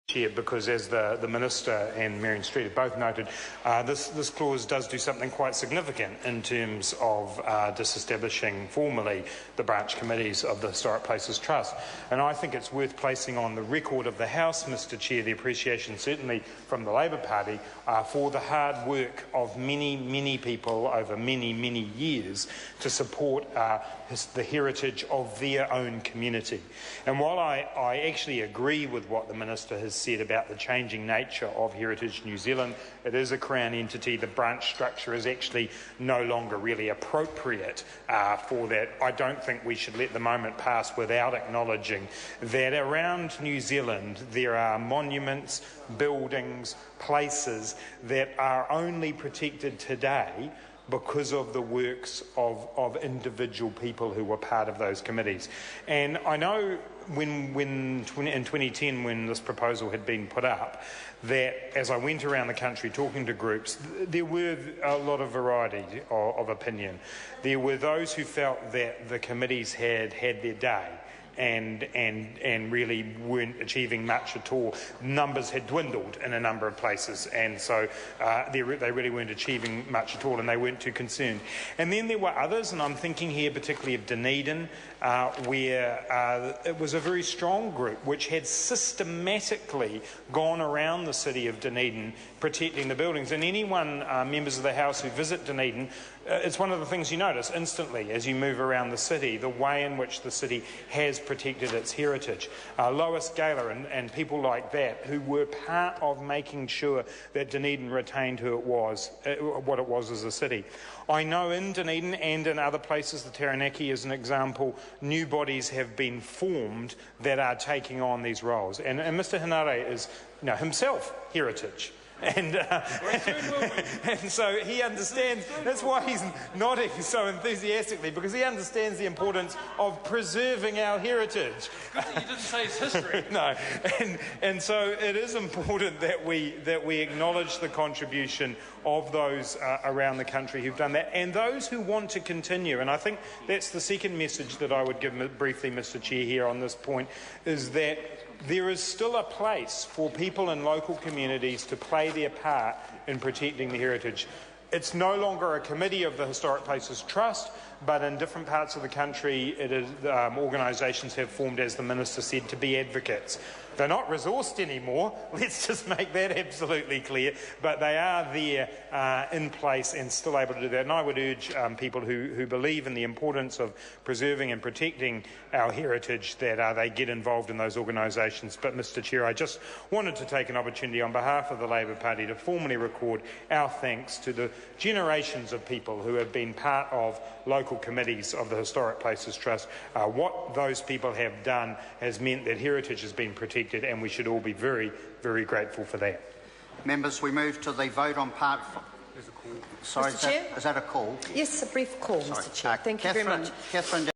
Chair, because as the Minister and Marion Street have both noted, this clause does do something quite significant in terms of disestablishing formally the branch committees of the Historic Places Trust. And I think it's worth placing on the record of the House, Mr Chair, the appreciation certainly from the Labour Party for the hard work of many people over many years to support the heritage of their own community. And while I actually agree with what the Minister has said about the changing nature of Heritage New Zealand, it is a Crown entity. The branch structure is actually no longer really appropriate for that. I don't think we should let the moment pass without acknowledging that around New Zealand there are monuments, buildings, places that are only protected today because of the works of individual people who were part of those committees. And I know in 2010, when this proposal had been put up, that as I went around the country talking to groups, there were a lot of variety of opinion. There were those who felt that the committees had their day and really weren't achieving much at all. Numbers had dwindled in a number of places, and so they really weren't achieving much at all, and they weren't too concerned. And then there were others, and I'm thinking here particularly of Dunedin, where it was a very strong group which had systematically gone around the city of Dunedin protecting the buildings. And anyone, members of the House who visit Dunedin, it's one of the things you notice instantly as you move around the city, the way in which the city has protected its heritage. Lois Gaylor and people like that who were part of making sure that Dunedin retained who it was, what it was as a city. I know in Dunedin and in other places, the Taranaki is an example, new bodies have been formed that are taking on these roles. And Mr Henare is himself heritage. And so he understands, that's why he's nodding so enthusiastically, because he understands the importance of preserving our heritage. You didn't say it's history. No, and so it is important that we acknowledge the contribution of those around the country who've done that, and those who want to continue. And I think that's the second message that I would give briefly, Mr Chair, here on this point, is that there is still a place for people in local communities to play their part in protecting the heritage. It's no longer a committee of the Historic Places Trust, but in different parts of the country, organisations have formed, as the Minister said, to be advocates. They're not resourced anymore, let's just make that absolutely clear, but they are there in place and still able to do that. And I would urge people who believe in the importance of preserving and protecting our heritage that they get involved in those organisations. But, Mr Chair, I just wanted to take an opportunity on behalf of the Labour Party to formally record our thanks to the generations of people who have been part of local committees of the Historic Places Trust. What those people have done has meant that heritage has been protected, and we should all be very grateful for that. Members, we move to the vote on part. Sorry, Mr. Chair? Is that a call? Yes, a brief call, Sorry. Mr Chair. Thank you very much. Catherine